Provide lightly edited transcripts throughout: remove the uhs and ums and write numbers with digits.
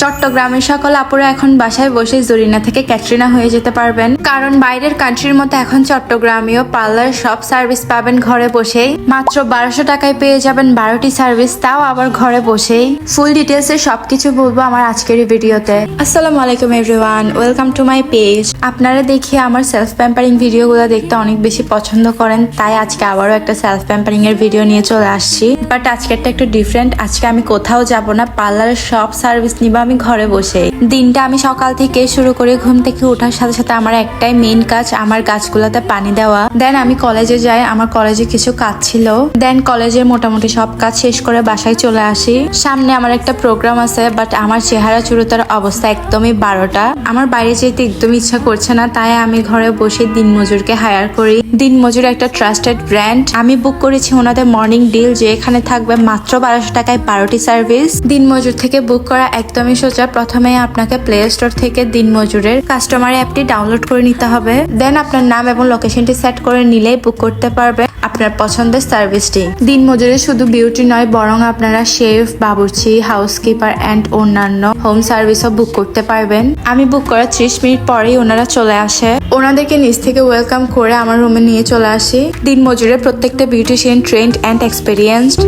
চট্টগ্রামের সকল আপুরা এখন বাসায় বসে জরিনা থেকে ক্যাটরিনা হয়ে যেতে পারবেন, কারণ বাইরের কান্ট্রির মতো এখন চট্টগ্রামেও পার্লার সব সার্ভিস পাবেন ঘরে বসেই। মাত্র 1200 টাকায় পেয়ে যাবেন 12টি সার্ভিস, তাও আবার ঘরে বসেই। ফুল ডিটেলসে সবকিছু বলবো আমার আজকের এই ভিডিওতে। আসসালামু আলাইকুম everyone, welcome to my page. আপনারা দেখিয়ে আমার সেলফ প্যাম্পারিং ভিডিওগুলো দেখতে অনেক বেশি পছন্দ করেন, তাই আজকে আবারও একটা সেলফ প্যাম্পারিং এর ভিডিও নিয়ে চলে আসছি। বাট আজকেরটা একটু ডিফারেন্ট। আজকে আমি কোথাও যাব না, পার্লারের সব সার্ভিস নিব আমি ঘরে বসে। দিনটা আমি সকাল থেকে শুরু করে ঘুম থেকে ওঠার সাথে সাথে আমার একটাই মেইন কাজ, আমার গাছগুলোতে পানি দেওয়া। দেন আমি কলেজে যাই, আমার কলেজে কিছু কাজ ছিল। দেন কলেজের মোটামুটি সব কাজ শেষ করে বাসায় চলে আসি। সামনে আমার একটা প্রোগ্রাম আছে, বাট আমার চেহারা চুরুতার অবস্থা একদমই 12টা। আমার বাইরে যেতে একদম ইচ্ছা করছে না, তাই আমি ঘরে বসে দিনমজুরকে হায়ার করি। দিনমজুর একটা ট্রাস্টেড ব্র্যান্ড। আমি বুক করেছি ওনাদের মর্নিং ডিল, যে এখানে থাকবে মাত্র 1200 টাকায় 12টি সার্ভিস। দিনমজুর থেকে বুক করা একদমই সোজা। প্রথমে আপনাকে প্লে স্টোর থেকে দিনমজুরের কাস্টমার অ্যাপটি ডাউনলোড করে নিতে হবে। দেন আপনার নাম এবং লোকেশনটি সেট করে নিলেই বুক করতে পারবে আপনার পছন্দের সার্ভিসটি। দিনমজুরে শুধু বিউটি নয়, বরং আপনারা শেফ, বাবুর্চি, হাউসকিপার এন্ড অন্যান্য হোম সার্ভিসও বুক করতে পারবেন। আমি বুক করার 30 মিনিট পরেই ওনারা চলে আসে। ওনাদেরকে নিচ থেকে ওয়েলকাম করে আমার রুমে নিয়ে চলে আসি। দিনমজুরে প্রত্যেকটা বিউটিশিয়ান ট্রেন্ড এন্ড এক্সপেরিয়েন্সড।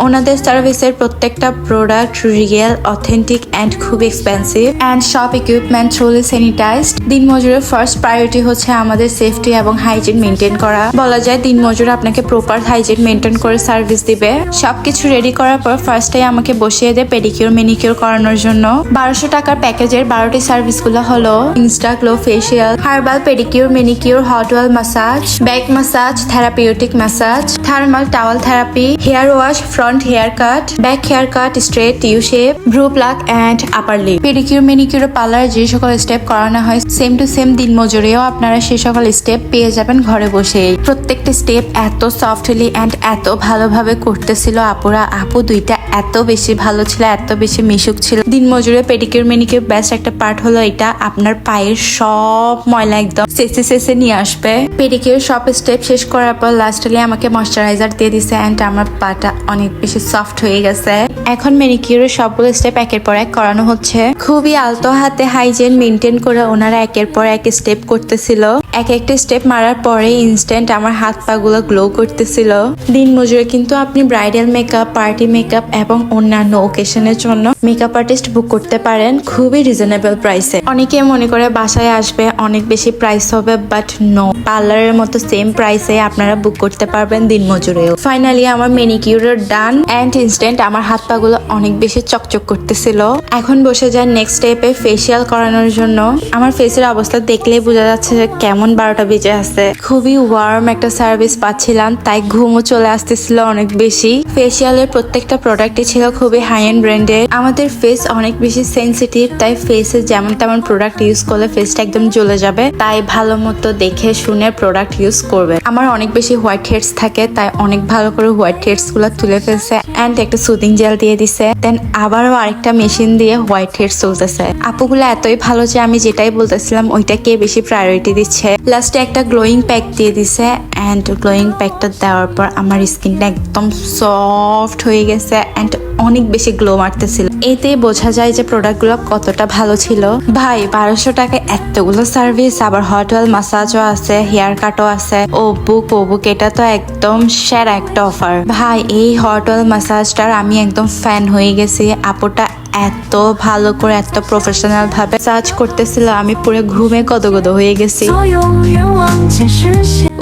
ওনাদের সার্ভিসের প্রত্যেকটা প্রোডাক্ট রিয়েল, অথেন্টিক এন্ড খুব এক্সপেন্সিভ এন্ড সব ইকুইপমেন্ট ট্রুলি স্যানিটাইজড। দিনমজুরের ফার্স্ট প্রায়োরিটি হচ্ছে আমাদের সেফটি এবং হাইজিন মেনটেন করা। বলা যায় দিনমজুর আপনাকে প্রপার হাইজিন মেনটেন করে সার্ভিস দিবে। সবকিছু রেডি করার পর ফার্স্টে আমাকে বসিয়ে দেয় পেডিকিউর মেনিকিউর করানোর জন্য। 1200 টাকার প্যাকেজের 12টি সার্ভিস গুলো হলো insta glow facial, herbal pedicure manicure, hot oil massage, back massage, therapeutic massage, thermal towel therapy, hair wash, front hair cut, back hair cut, straight, U shape, ভ্রু pluck and upper lip. Pedicure manicure পার্লারে যে সকল step করানো হয় same to same দিনমজুরেও আপনারা সেই সকল step পেয়ে যাবেন ঘরে বসেই। প্রত্যেকটা স্টেপ এত সফটলি এন্ড এত ভালোভাবে করতেছিল আপুরা। আপু দুইটা এত বেশি ভালো ছিল, এত বেশি মিশুক ছিল। দিনমজুরে পেডিকিউর মেনিকিউর বেস্ট একটা পার্ট হলো এটা, আপনার পায়ের সব ময়লা একদম শেষে নিয়ে আসবে। পেডিকিউর সব স্টেপ শেষ করার পর লাস্টলি আমাকে ময়শ্চারাইজার দিয়ে দিছে এন্ড আমার পাটা অনেক বেশি সফট হয়ে গেছে। এখন মেনিকিউরের সবগুলো স্টেপ একের পর এক করানো হচ্ছে। খুবই আলতো হাতে হাইজিন মেনটেন করে ওনারা একের পর এক স্টেপ করতেছিল। এক একটা স্টেপ মারার পরে ইনস্ট্যান্ট আমার হাত পা গুলো গ্লো করতেছিল। দিনমজুরে কিন্তু আপনি ব্রাইডাল মেকআপ, পার্টি মেকআপ এবং অন্যান্য ওকেশনের জন্য মেকআপ আর্টিস্ট বুক করতে পারেন খুবই রিজনেবল প্রাইসে। অনেকে মনে করে বাসায় আসবে অনেক বেশি প্রাইস হবে, বাট নো, পার্লারের মতো সেম প্রাইসে আপনারা বুক করতে পারবেন দিনমজুরেও। ফাইনালি আমার মেনিকিউরের ডান এন্ড ইনস্ট্যান্ট আমার হাত পা গুলো অনেক বেশি চকচক করতেছিল। এখন বসে যায় নেক্সট স্টেপে ফেসিয়াল করানোর জন্য। আমার ফেসের অবস্থা দেখলেই বোঝা যাচ্ছে যে কেমন 12টা বেজে আছে। খুবই ওয়ার্ম একটা সার্ভিস পাচ্ছিলাম, তাই ঘুমও চলে আসতেছিল অনেক বেশি। ফেসিয়ালের প্রত্যেকটা প্রোডাক্টই ছিল খুবই হাই এন্ড ব্র্যান্ডেড। আমাদের ফেস অনেক বেশি সেনসিটিভ, তাই ফেসে যেমন তেমন প্রোডাক্ট ইউজ করলে ফেসটা একদম জ্বলে যাবে, তাই ভালো মতো দেখে শুনে প্রোডাক্ট ইউজ করবে। আমার অনেক বেশি হোয়াইট হেডস থাকে, তাই অনেক ভালো করে হোয়াইট হেডস গুলো তুলে ফেলছে এন্ড একটা সুদিং জেল দিয়ে দিছে। দেন আবারও আরেকটা মেশিন দিয়ে হোয়াইট হেডস তুলতেছে। আপুগুলো এতই ভালো যে আমি যেটাই বলতেছিলাম ওইটাকে বেশি প্রায়োরিটি দিচ্ছে। লাস্টে একটা গ্লোয়িং প্যাক দিয়ে দিছে এন্ড গ্লোয়িং প্যাকটা দেওয়ার পর আমার স্কিনটা একদম সফট হয়ে গেছে এন্ড অনেক বেশি গ্লো মারতেছিল। এতে বোঝা যায় যে প্রোডাক্টগুলো কতটা ভালো ছিল। ভাই 1200 টাকায় এতগুলো সার্ভিস, আবার হট ওয়েল ম্যাসাজও আছে, হেয়ার কাটও আছে। ও বুক এটা তো একদম সেরা একটা অফার। ভাই এই হট ওয়েল ম্যাসাজটার আমি একদম ফ্যান হয়ে গেছি। আপুটা এত ভালো করে এত প্রফেশনাল ভাবে সার্চ করতেছিল, আমি পুরো ঘুমে গদগদ হয়ে গেছি।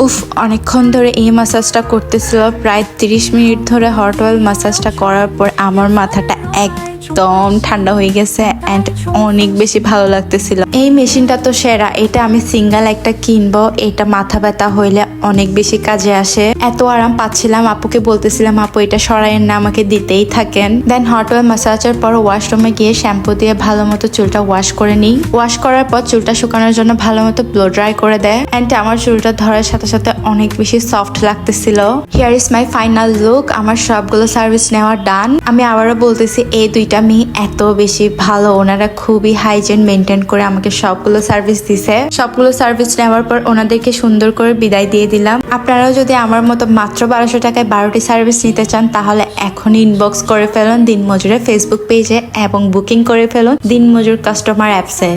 উফ, অনেকক্ষণ ধরে এই ম্যাসাজটা করতেছিল, প্রায় 30 মিনিট ধরে হট অয়েল ম্যাসাজটা করার পর আমার মাথাটা একদম ঠান্ডা হয়ে গেছে এন্ড অনেক বেশি ভালো লাগতেছিল। এই মেশিনটা তো সেরা, এটা আমি সিঙ্গেল একটা কিনবো। এটা মাথা ব্যথা হইলে অনেক বেশি কাজে আসে। এত আরাম পাচ্ছিলাম, আপুকে বলতেছিলাম আপু এটা সরাইয়ের না, আমাকে দিতেই থাকেন। দেন হট অয়েল ম্যাসাজের পর ওয়াশরুমে গিয়ে শ্যাম্পু দিয়ে ভালো মতো চুলটা ওয়াশ করে নিই। ওয়াশ করার পর চুলটা শুকানোর জন্য ভালো মতো ব্লো ড্রাই করে দেয় এন্ড আমার চুলটা ধরার সাথে সাথে অনেক বেশি সফট লাগতেছিল। Here is my final look. আমার সবগুলো সার্ভিস নেওয়া ডান। আমি আবারও বলতেছি এই দুইটা মেয়ে এত বেশি ভালো, ওনারা খুবই হাইজিন মেনটেন করে আমাকে সবগুলো সার্ভিস দিছে। সবগুলো সার্ভিস নেওয়ার পর ওনাদেরকে সুন্দর করে বিদায় দিয়ে দিলাম। আপনারাও যদি আমার মতো মাত্র 1200 টাকায় 12টি সার্ভিস নিতে চান তাহলে এখনই ইনবক্স করে ফেলুন দিনমজুরের ফেসবুক পেজে এবং বুকিং করে ফেলুন দিনমজুর কাস্টমার অ্যাপসে।